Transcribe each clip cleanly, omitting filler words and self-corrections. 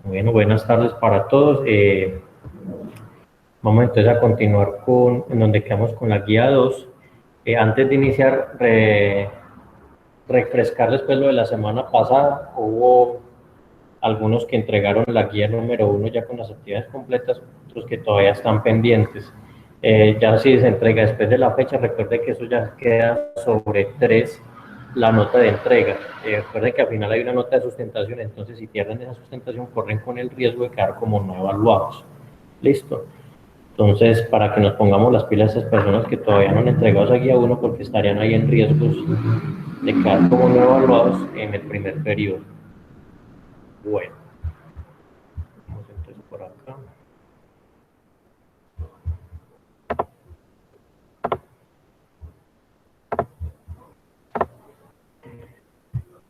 Bueno, buenas tardes para todos. Vamos entonces a continuar en donde quedamos con la guía 2. Antes de iniciar, refrescarles pues lo de la semana pasada. Hubo algunos que entregaron la guía número 1 ya con las actividades completas, otros que todavía están pendientes. Ya si se entrega después de la fecha, recuerde que eso ya queda sobre 3 la nota de entrega. Recuerden que al final hay una nota de sustentación, entonces si pierden esa sustentación corren con el riesgo de quedar como no evaluados. Listo. Entonces, para que nos pongamos las pilas a esas personas que todavía no han entregado esa guía 1 porque estarían ahí en riesgos de quedar como no evaluados en el primer periodo. Bueno, vamos entonces por acá.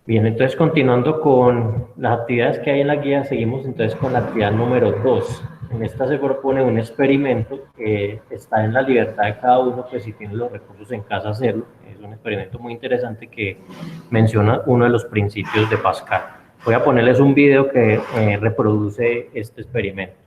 Bien, entonces continuando con las actividades que hay en la guía, seguimos entonces con la actividad número 2. En esta se propone un experimento que está en la libertad de cada uno, pues si tiene los recursos en casa hacerlo. Es un experimento muy interesante que menciona uno de los principios de Pascal. Voy a ponerles un video que reproduce este experimento.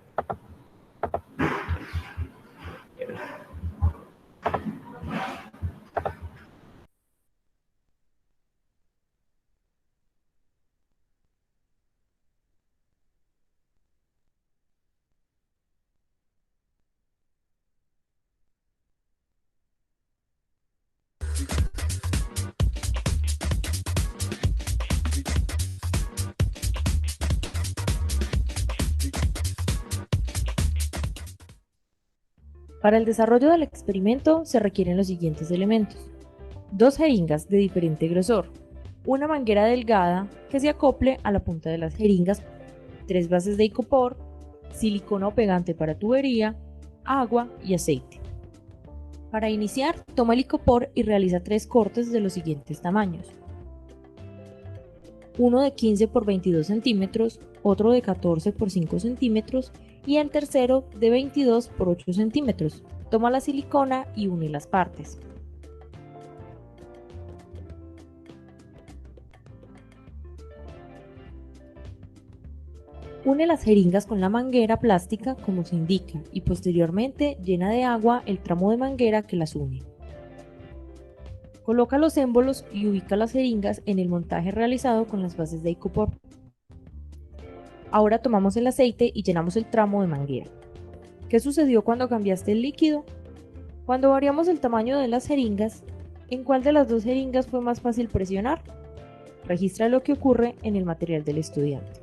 Para el desarrollo del experimento se requieren los siguientes elementos: 2 jeringas de diferente grosor, una manguera delgada que se acople a la punta de las jeringas, 3 bases de icopor, silicona o pegante para tubería, agua y aceite. Para iniciar, toma el icopor y realiza 3 cortes de los siguientes tamaños: uno de 15 por 22 centímetros, otro de 14 por 5 centímetros y el tercero de 22 por 8 centímetros. Toma la silicona y une las partes. Une las jeringas con la manguera plástica como se indica y posteriormente llena de agua el tramo de manguera que las une. Coloca los émbolos y ubica las jeringas en el montaje realizado con las bases de icopor. Ahora tomamos el aceite y llenamos el tramo de manguera. ¿Qué sucedió cuando cambiaste el líquido? Cuando variamos el tamaño de las jeringas, ¿en cuál de las 2 jeringas fue más fácil presionar? Registra lo que ocurre en el material del estudiante.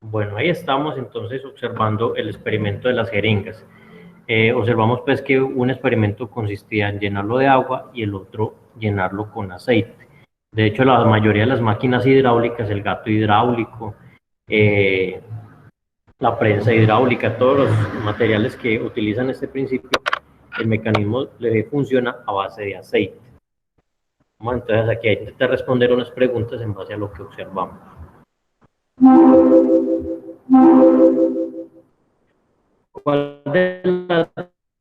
Bueno, ahí estamos entonces observando el experimento de las jeringas. Observamos pues que un experimento consistía en llenarlo de agua y el otro llenarlo con aceite. De hecho, la mayoría de las máquinas hidráulicas, el gato hidráulico, la prensa hidráulica, todos los materiales que utilizan este principio, el mecanismo funciona a base de aceite. Bueno, entonces aquí hay que intentar responder unas preguntas en base a lo que observamos. ¿Cuál de las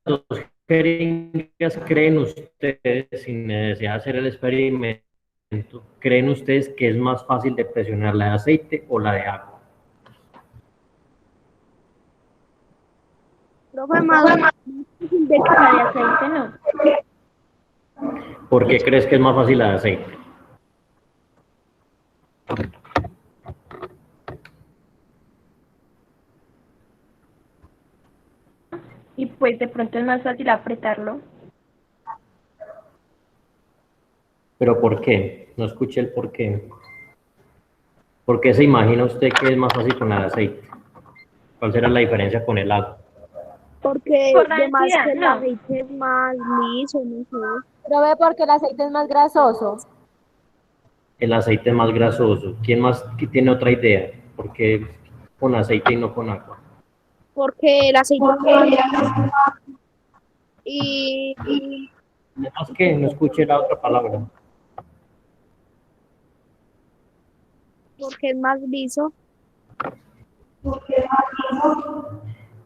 2 jeringas creen ustedes, sin necesidad de hacer el experimento, creen ustedes que es más fácil de presionar, la de aceite o la de agua? Profe, más fácil de que la de aceite, ¿no? ¿Por qué crees que es más fácil la de aceite? Y pues de pronto es más fácil apretarlo. ¿Pero por qué? No escuché el por qué. ¿Por qué se imagina usted que es más fácil con la de aceite? ¿Cuál será la diferencia con el agua? Porque Por la además densidad, que el no. aceite es más liso, no sé. Pero ve porque el aceite es más grasoso. El aceite es más grasoso. ¿Quién más tiene otra idea? ¿Por qué con aceite y no con agua? Porque el aceite es más y Además que no escuché la otra palabra. porque es más liso.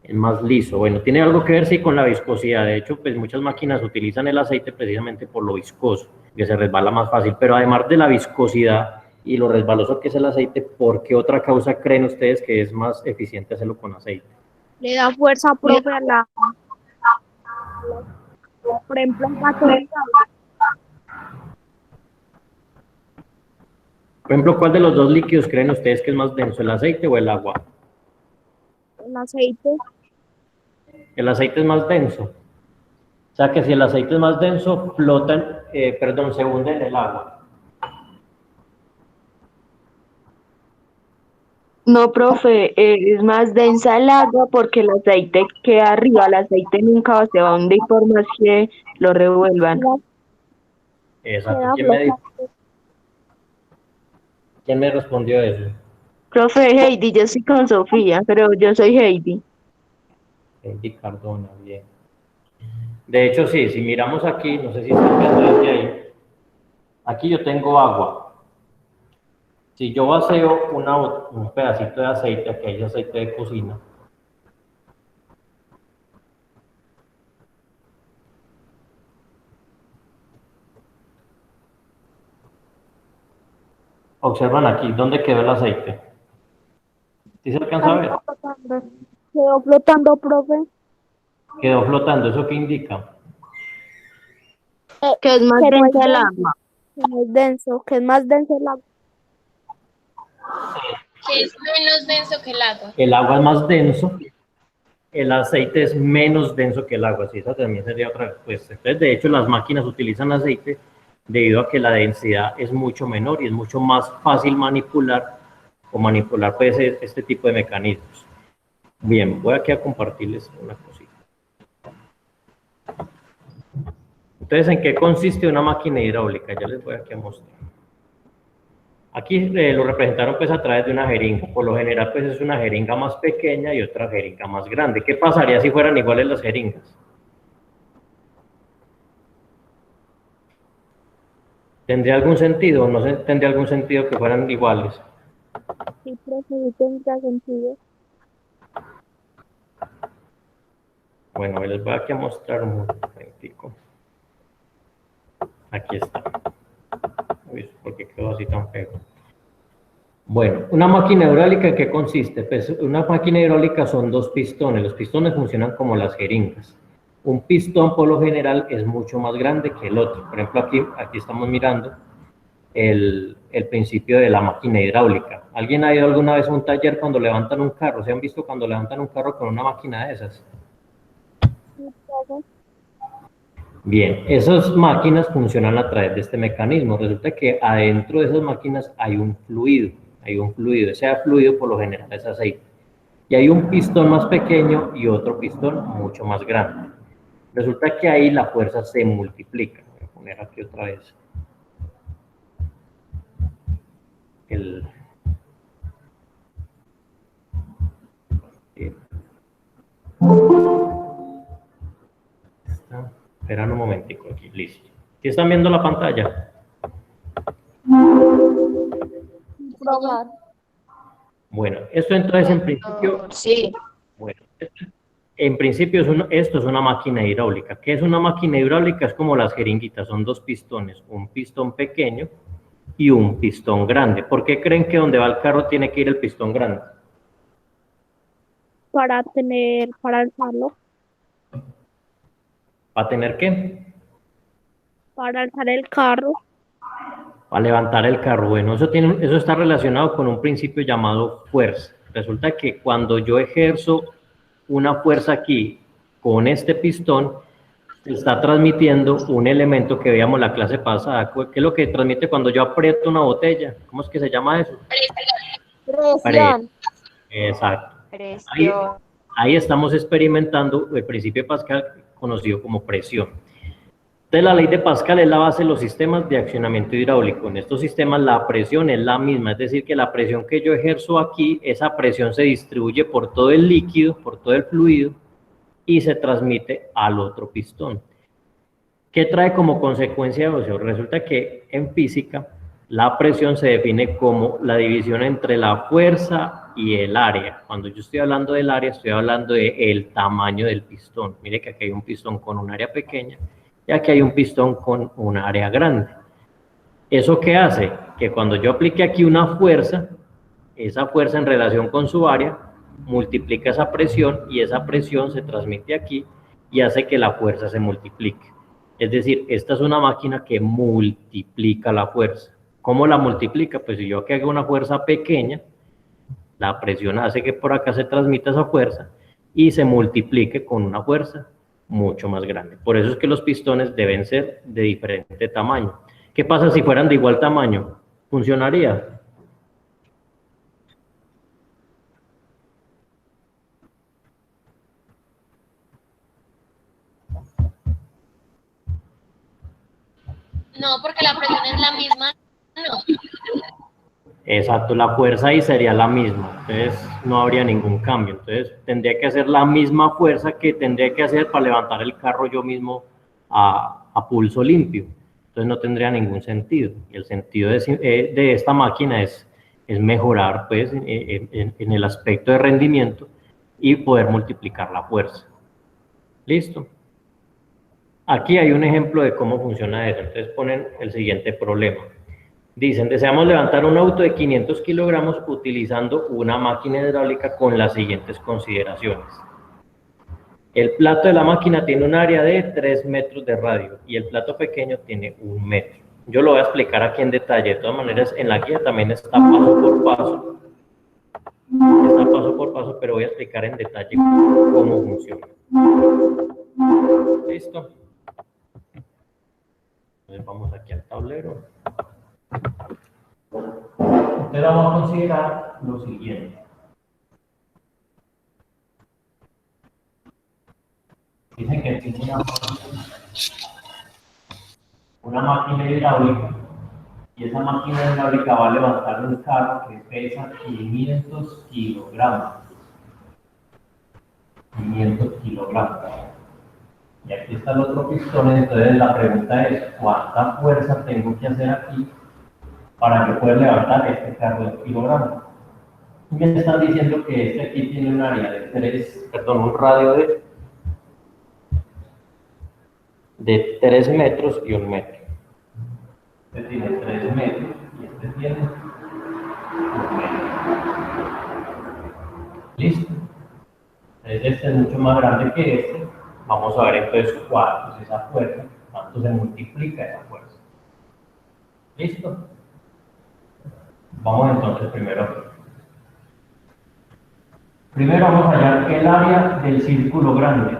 Es más liso. Bueno, tiene algo que ver, sí, con la viscosidad. De hecho, pues muchas máquinas utilizan el aceite precisamente por lo viscoso, que se resbala más fácil. Pero además de la viscosidad y lo resbaloso que es el aceite, ¿por qué otra causa creen ustedes que es más eficiente hacerlo con aceite? Le da fuerza, profe, a la, por ejemplo, en caso de Por ejemplo, ¿cuál de los dos líquidos creen ustedes que es más denso, el aceite o el agua? el aceite. El aceite es más denso. O sea que si el aceite es más denso, se hunde en el agua. No, profe, es más densa el agua porque el aceite queda arriba, el aceite nunca se va a hundir por más que lo revuelvan. Exacto. Queda ¿Quién me respondió eso? Profe Heidi, yo estoy con Sofía, pero yo soy Heidi. Heidi Cardona, bien. De hecho, sí, si miramos aquí, no sé si están viendo desde ahí, aquí yo tengo agua. Si yo vacío un pedacito de aceite, aquí hay aceite de cocina, observan aquí, ¿dónde quedó el aceite? ¿Sí se alcanza a ver? Quedó flotando, profe. Quedó flotando, ¿eso qué indica? Que es más Que no es densa el denso, agua. que no es denso, que es más denso el agua. Que es menos denso que el agua. El agua es más denso, el aceite es menos denso que el agua, sí, esa también sería otra respuesta. Entonces, de hecho, las máquinas utilizan aceite debido a que la densidad es mucho menor y es mucho más fácil manipular pues este tipo de mecanismos. Bien, voy aquí a compartirles una cosita. Entonces, ¿en qué consiste una máquina hidráulica? Ya les voy aquí a mostrar. Aquí lo representaron pues a través de una jeringa. Por lo general pues es una jeringa más pequeña y otra jeringa más grande. ¿Qué pasaría si fueran iguales las jeringas? ¿Tendría algún sentido o no tendría algún sentido que fueran iguales? Sí, profe, sí tendrá sentido. Bueno, les voy aquí a mostrar un momentico. Aquí está. Uy, ¿por qué quedó así tan feo? Bueno, una máquina hidráulica, ¿en qué consiste? Pues una máquina hidráulica son dos pistones. Los pistones funcionan como las jeringas. Un pistón, por lo general, es mucho más grande que el otro. Por ejemplo, aquí estamos mirando el principio de la máquina hidráulica. ¿Alguien ha ido alguna vez a un taller cuando levantan un carro? ¿Se han visto cuando levantan un carro con una máquina de esas? Sí, profe. Bien, esas máquinas funcionan a través de este mecanismo. Resulta que adentro de esas máquinas hay un fluido. Ese fluido por lo general es aceite. Y hay un pistón más pequeño y otro pistón mucho más grande. Resulta que ahí la fuerza se multiplica. Voy a poner aquí otra vez Esperan un momentico aquí, listo. ¿Sí están viendo la pantalla? Señor. Bueno, esto entonces en principio... Sí. Bueno, en principio esto es una máquina hidráulica. ¿Qué es una máquina hidráulica? Es como las jeringuitas, son dos pistones, un pistón pequeño y un pistón grande. ¿Por qué creen que donde va el carro tiene que ir el pistón grande? Para alzarlo, ¿Va a tener qué? para alzar el carro. Para levantar el carro. Bueno, eso está relacionado con un principio llamado fuerza. Resulta que cuando yo ejerzo una fuerza aquí con este pistón, se está transmitiendo un elemento que veíamos la clase pasada. ¿Qué es lo que transmite cuando yo aprieto una botella? ¿Cómo es que se llama eso? Presión. Exacto. Presión. Ahí estamos experimentando el principio de Pascal, conocido como presión. Entonces, la ley de Pascal es la base de los sistemas de accionamiento hidráulico. En estos sistemas la presión es la misma, es decir, que la presión que yo ejerzo aquí, esa presión se distribuye por todo el líquido, por todo el fluido, y se transmite al otro pistón. ¿Qué trae como consecuencia eso? Resulta que en física la presión se define como la división entre la fuerza y el área. Cuando yo estoy hablando del área, estoy hablando del tamaño del pistón. Mire que aquí hay un pistón con un área pequeña y aquí hay un pistón con un área grande. ¿Eso qué hace? Que cuando yo aplique aquí una fuerza, esa fuerza en relación con su área multiplica esa presión y esa presión se transmite aquí y hace que la fuerza se multiplique. Es decir, esta es una máquina que multiplica la fuerza. ¿Cómo la multiplica? Pues si yo aquí hago una fuerza pequeña, la presión hace que por acá se transmita esa fuerza y se multiplique con una fuerza mucho más grande. Por eso es que los pistones deben ser de diferente tamaño. ¿Qué pasa si fueran de igual tamaño? ¿Funcionaría? No, porque la presión es la misma. No. Exacto, la fuerza ahí sería la misma, entonces no habría ningún cambio. Entonces tendría que hacer la misma fuerza que tendría que hacer para levantar el carro yo mismo a pulso limpio. Entonces no tendría ningún sentido. Y el sentido de esta máquina es mejorar pues, en el aspecto de rendimiento y poder multiplicar la fuerza. ¿Listo? Aquí hay un ejemplo de cómo funciona eso. Entonces ponen el siguiente problema. Dicen, deseamos levantar un auto de 500 kilogramos utilizando una máquina hidráulica con las siguientes consideraciones. El plato de la máquina tiene un área de 3 metros de radio y el plato pequeño tiene 1 metro. Yo lo voy a explicar aquí en detalle. De todas maneras, en la guía también está paso por paso. Está paso por paso, pero voy a explicar en detalle cómo funciona. ¿Listo? Entonces vamos aquí al tablero. Entonces vamos a considerar lo siguiente. Dicen que existe una máquina hidráulica y esa máquina hidráulica va a levantar un carro que pesa 500 kilogramos. 500 kilogramos. Y aquí está el otro pistón, entonces la pregunta es, ¿cuánta fuerza tengo que hacer aquí para yo poder levantar este carro de kilogramos? Y me están diciendo que este aquí tiene un área de un radio de 3 metros y 1 metro. Este tiene 3 metros y este tiene 1 metro. ¿Listo? Entonces este es mucho más grande que este. Vamos a ver entonces cuánto es esa fuerza, cuánto se multiplica esa fuerza. ¿Listo? Vamos entonces primero vamos a hallar el área del círculo grande.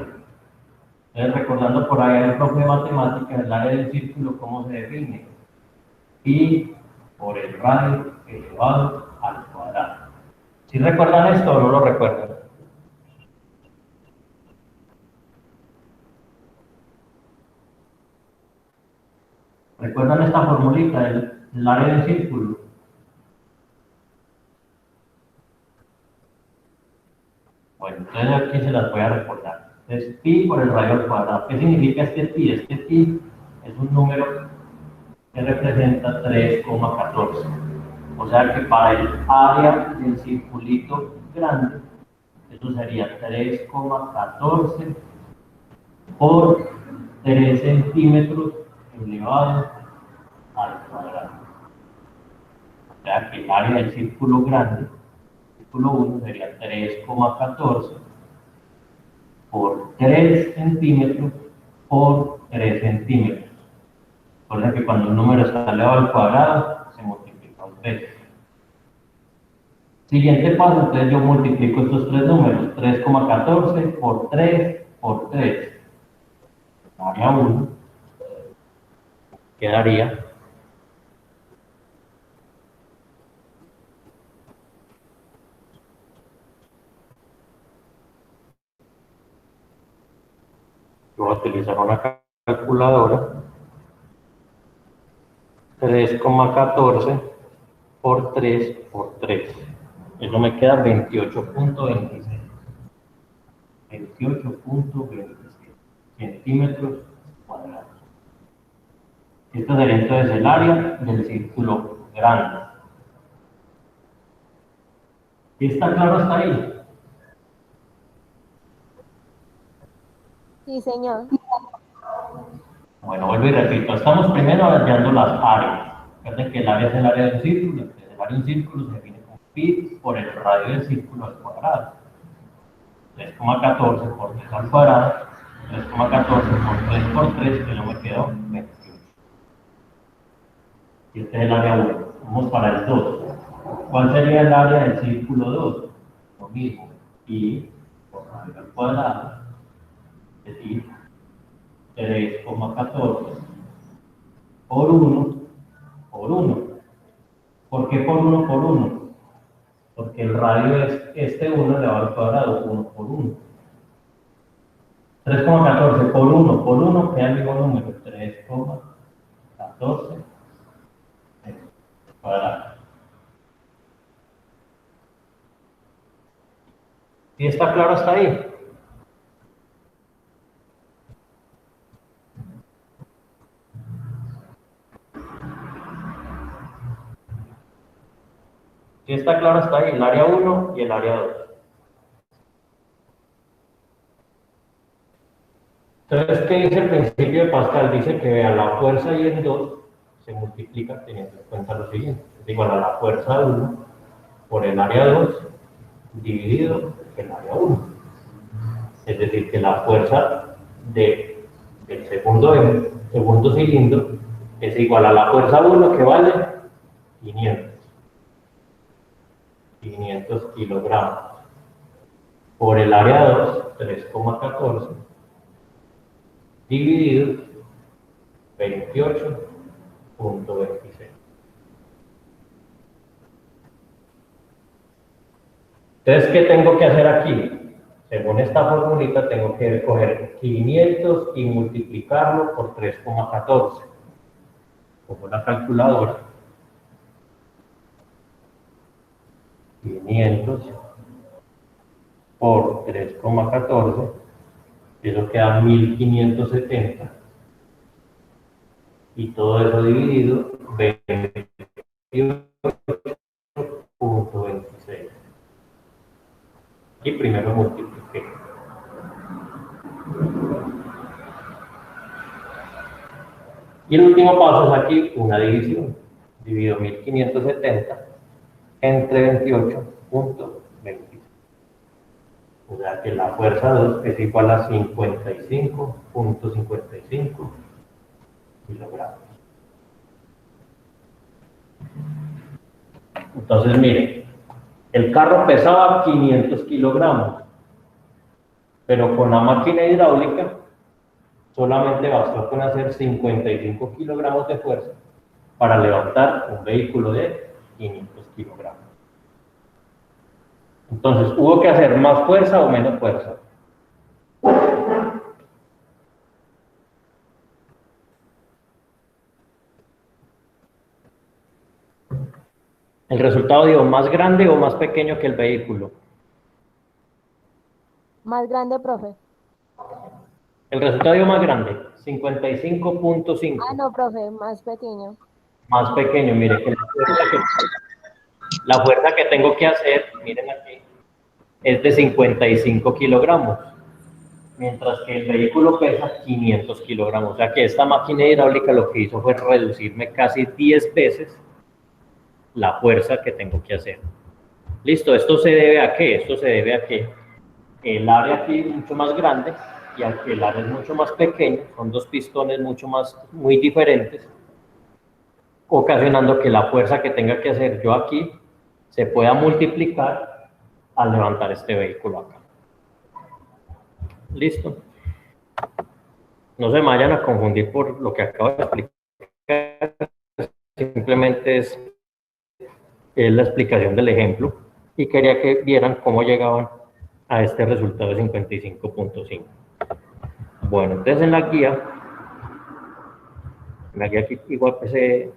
Entonces, recordando por ahí el profe de matemáticas, el área del círculo, ¿cómo se define? Pi por el radio elevado al cuadrado. ¿Sí recuerdan esto o no lo recuerdan? ¿Recuerdan esta formulita del área del círculo? Bueno, entonces aquí se las voy a recordar. Es pi por el radio al cuadrado. ¿Qué significa este pi? Este pi es un número que representa 3,14. O sea que para el área del circulito grande, eso sería 3,14 por 3 centímetros elevado al cuadrado. O sea que el área del círculo grande, el círculo 1, sería 3,14 por 3 centímetros por 3 centímetros. Recuerden que cuando un número está elevado al cuadrado, se multiplica por 3. Siguiente paso, entonces yo multiplico estos tres números, 3,14 por 3 por 3. Área 1 quedaría yo voy a utilizar una calculadora. 3,14 por 3 por 3. Eso me queda 28,26. 28,26 centímetros cuadrados. Esto sería entonces el área del círculo grande. ¿Y está claro hasta ahí? Sí, señor. Bueno, vuelvo y repito, estamos primero hallando las áreas. Recuerden que el área es el área de un círculo, entonces el área de un círculo se define como pi por el radio del círculo al cuadrado. 3,14 por 3 al cuadrado, 3,14 por 3, que no me quedó 28. Y este es el área 1. Vamos para el 2. ¿Cuál sería el área del círculo 2? Lo mismo, pi por radio al cuadrado, es decir, 3,14 por 1 por 1. ¿Por qué por 1 por 1? Porque el radio es este 1 elevado al cuadrado, 1 por 1. 3,14 por 1 por 1 queda el mismo número, 3,14 cuadrado. ¿Y está claro hasta ahí? ¿Sí está claro hasta ahí? El área 1 y el área 2. Entonces, ¿qué dice el principio de Pascal? Dice que a la fuerza y en 2 se multiplica teniendo en cuenta lo siguiente. Es igual a la fuerza 1 por el área 2 dividido el área 1. Es decir, que la fuerza del segundo cilindro es igual a la fuerza 1, que vale 500 kilogramos, por el área 2, 3,14, dividido 28,26. Entonces, ¿qué tengo que hacer aquí? Según esta formulita, tengo que coger 500 y multiplicarlo por 3,14. Como la calculadora. 500 por 3,14, eso queda 1570. Y todo eso dividido, 28,26. Y primero multipliqué. Y el último paso es aquí una división. Divido 1570 entre 28,26. O sea que la fuerza 2 es igual a 55,55 kilogramos. Entonces, miren, el carro pesaba 500 kilogramos, pero con la máquina hidráulica solamente bastó con hacer 55 kilogramos de fuerza para levantar un vehículo de 500 kilogramos. Entonces, ¿hubo que hacer más fuerza o menos fuerza? ¿El resultado dio más grande o más pequeño que el vehículo? Más grande, profe. El resultado dio más grande, 55,5. Ah, no, profe, más pequeño. Más pequeño, mire que la fuerza que tengo que hacer, miren aquí, es de 55 kilogramos, mientras que el vehículo pesa 500 kilogramos. O sea que esta máquina hidráulica lo que hizo fue reducirme casi 10 veces la fuerza que tengo que hacer. Listo, ¿esto se debe a qué? Esto se debe a que el área aquí es mucho más grande y aunque el área es mucho más pequeño, son dos pistones muy diferentes, ocasionando que la fuerza que tenga que hacer yo aquí se pueda multiplicar al levantar este vehículo acá. ¿Listo? No se me vayan a confundir por lo que acabo de explicar, simplemente es la explicación del ejemplo y quería que vieran cómo llegaban a este resultado de 55,5. Bueno, entonces en la guía aquí igual que se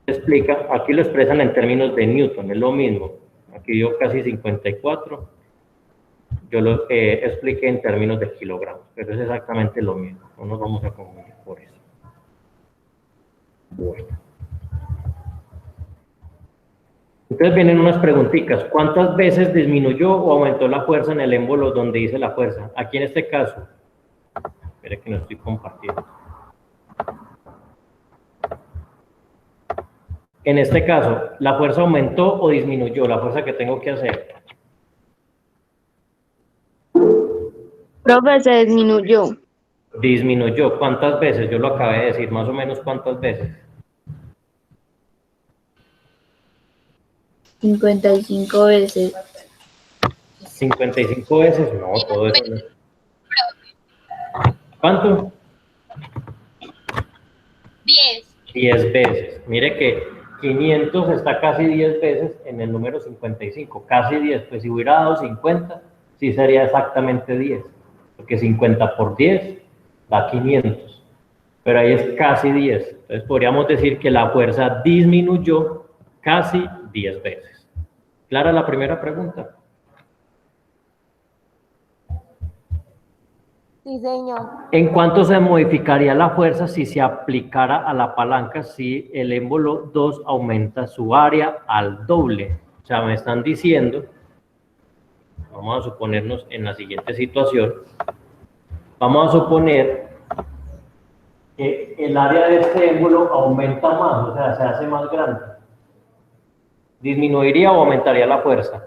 explica, aquí lo expresan en términos de Newton, es lo mismo. Aquí dio casi 54, yo lo expliqué en términos de kilogramos, pero es exactamente lo mismo, no nos vamos a confundir por eso. Bueno. Entonces vienen unas preguntitas. ¿Cuántas veces disminuyó o aumentó la fuerza en el émbolo donde dice la fuerza? Aquí en este caso, espere que no estoy compartiendo. En este caso, ¿la fuerza aumentó o disminuyó? La fuerza que tengo que hacer. Profe, se disminuyó. Disminuyó. ¿Cuántas veces? Yo lo acabé de decir, más o menos cuántas veces. 55 veces. 55 veces, no, todo eso no. ¿Cuánto? 10. 10 veces. Mire que 500 está casi 10 veces en el número 55, casi 10. Pues si hubiera dado 50, sí sería exactamente 10, porque 50 por 10 da 500, pero ahí es casi 10. Entonces podríamos decir que la fuerza disminuyó casi 10 veces. ¿Clara la primera pregunta? Sí, señor. ¿En cuánto se modificaría la fuerza si se aplicara a la palanca si el émbolo 2 aumenta su área al doble? O sea, me están diciendo, vamos a suponernos en la siguiente situación, vamos a suponer que el área de este émbolo aumenta más, o sea, se hace más grande. ¿Disminuiría o aumentaría la fuerza?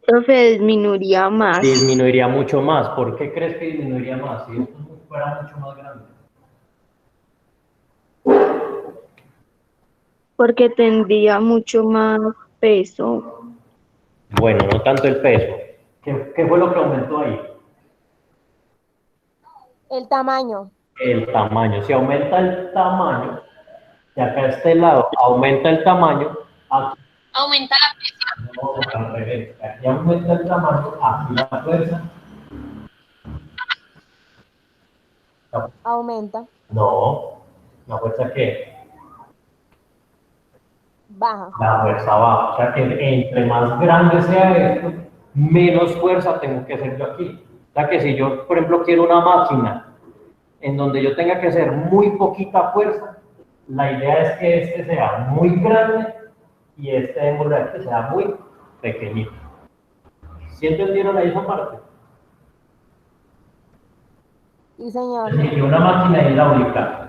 Profe, disminuiría más. Disminuiría mucho más. ¿Por qué crees que disminuiría más si esto fuera mucho más grande? Porque tendría mucho más peso. Bueno, no tanto el peso. ¿Qué fue lo que aumentó ahí? El tamaño. El tamaño. Si aumenta el tamaño, de acá a este lado aumenta el tamaño, aquí Aumenta la presión. no, al revés. Aquí aumenta el tamaño, aquí la fuerza. Aumenta. No, ¿la fuerza qué? Baja. La fuerza baja. O sea que entre más grande sea esto, menos fuerza tengo que hacer yo aquí. O sea que si yo, por ejemplo, quiero una máquina en donde yo tenga que hacer muy poquita fuerza, la idea es que este sea muy grande y este émbolo de aquí sea muy pequeñito. ¿Sí entendieron ahí esa parte? Sí, señor. Es decir, una máquina hidráulica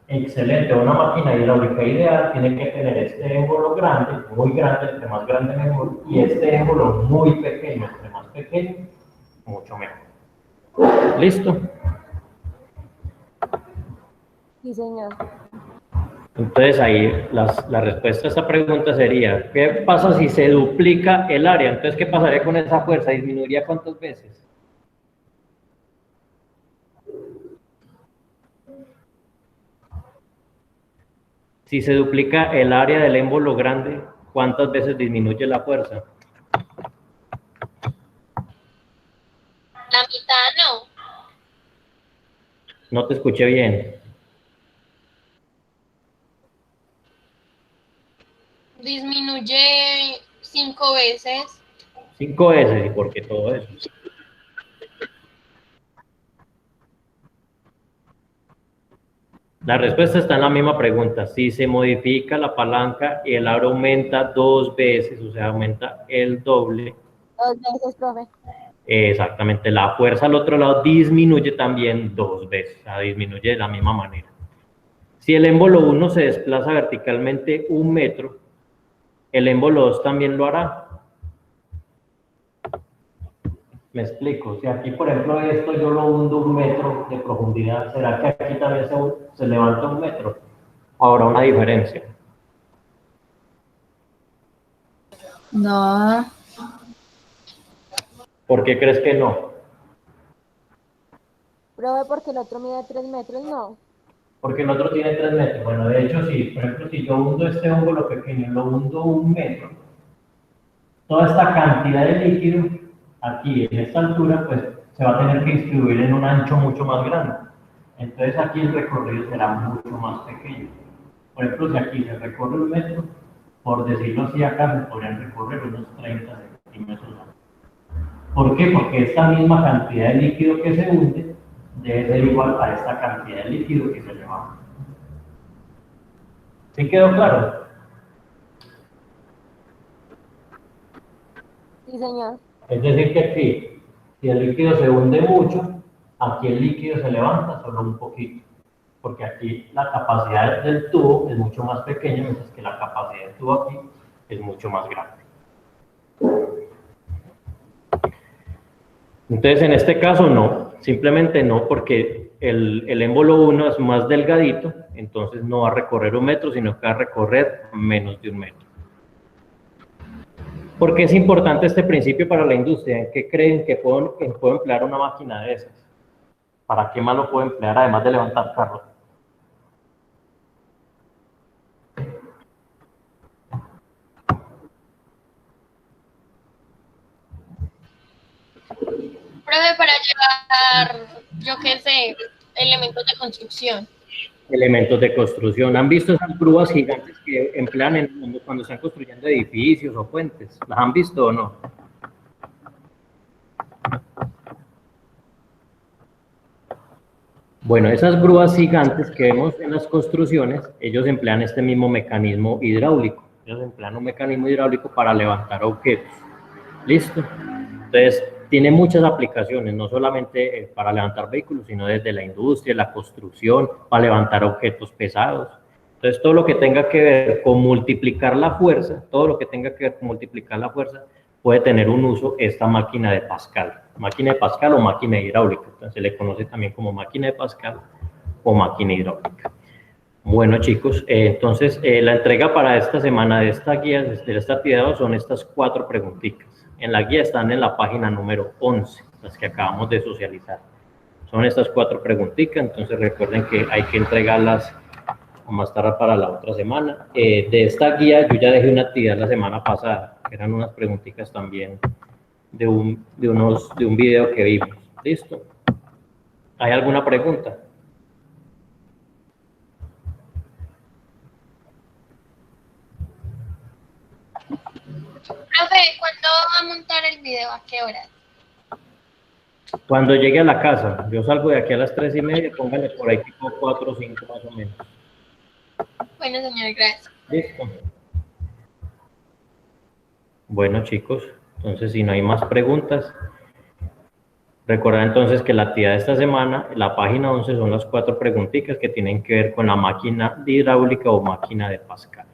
excelente, una máquina hidráulica ideal tiene que tener este émbolo grande, muy grande, entre más grande mejor, y este émbolo muy pequeño, entre más pequeño, mucho mejor. ¿Listo? Sí, señor. Entonces ahí la respuesta a esta pregunta sería, ¿qué pasa si se duplica el área? Entonces, ¿qué pasaría con esa fuerza? ¿Disminuiría cuántas veces? Si se duplica el área del émbolo grande, ¿cuántas veces disminuye la fuerza? La mitad no. No te escuché bien. Disminuye 5 veces. 5 veces, ¿y por qué todo eso? La respuesta está en la misma pregunta. Si se modifica la palanca y el aro aumenta 2 veces, o sea, aumenta el doble. 2 veces, profe. Exactamente, la fuerza al otro lado disminuye también 2 veces, o sea, disminuye de la misma manera. Si el émbolo 1 se desplaza verticalmente 1 metro, el émbolo 2 también lo hará. Me explico, si aquí por ejemplo esto yo lo hundo 1 metro de profundidad, ¿será que aquí también se levanta 1 metro? Habrá una diferencia. No. ¿Por qué crees que no? Profe, porque el otro mide 3 metros, no. Porque el otro tiene 3 metros. Bueno, de hecho, sí, por ejemplo, si yo hundo este émbolo pequeño, lo hundo 1 metro, toda esta cantidad de líquido aquí en esta altura, pues se va a tener que distribuir en un ancho mucho más grande. Entonces aquí el recorrido será mucho más pequeño. Por ejemplo, si aquí se recorre 1 metro, por decirlo así, acá se podrían recorrer unos 30 centímetros. ¿Por qué? Porque esta misma cantidad de líquido que se hunde debe ser igual a esta cantidad de líquido que se levanta. ¿Sí quedó claro? Sí, señor. Es decir que aquí, si el líquido se hunde mucho, aquí el líquido se levanta solo un poquito, porque aquí la capacidad del tubo es mucho más pequeña, mientras que la capacidad del tubo aquí es mucho más grande. Entonces, en este caso no, simplemente no, porque el émbolo 1 es más delgadito, entonces no va a recorrer 1 metro, sino que va a recorrer menos de 1 metro. ¿Por qué es importante este principio para la industria? ¿En qué creen que puedo emplear una máquina de esas? ¿Para qué más lo puedo emplear además de levantar carros? Profe, para llevar, yo qué sé, elementos de construcción. Elementos de construcción. ¿Han visto esas grúas gigantes que emplean cuando están construyendo edificios o puentes? ¿Las han visto o no? Bueno, esas grúas gigantes que vemos en las construcciones, ellos emplean este mismo mecanismo hidráulico. Ellos emplean un mecanismo hidráulico para levantar objetos. ¿Listo? Entonces, tiene muchas aplicaciones, no solamente para levantar vehículos, sino desde la industria, la construcción, para levantar objetos pesados. Entonces, todo lo que tenga que ver con multiplicar la fuerza, todo lo que tenga que ver con multiplicar la fuerza, puede tener un uso esta máquina de Pascal o máquina hidráulica. Entonces, se le conoce también como máquina de Pascal o máquina hidráulica. Bueno, chicos, entonces la entrega para esta semana de esta guía, de esta actividad, son estas 4 preguntitas. En la guía están en la página número 11, las que acabamos de socializar. Son estas 4 preguntitas, entonces recuerden que hay que entregarlas a más tardar para la otra semana. De esta guía yo ya dejé una actividad la semana pasada, que eran unas preguntitas también de un video que vimos. ¿Listo? ¿Hay alguna pregunta? Profe, ¿cuándo va a montar el video? ¿A qué hora? Cuando llegue a la casa, yo salgo de aquí a las 3:30, póngale por ahí tipo 4 o 5 más o menos. Bueno, señor, gracias. Listo. Bueno, chicos, entonces si no hay más preguntas, recordad entonces que la actividad de esta semana, la página 11, son las 4 preguntitas que tienen que ver con la máquina hidráulica o máquina de Pascal.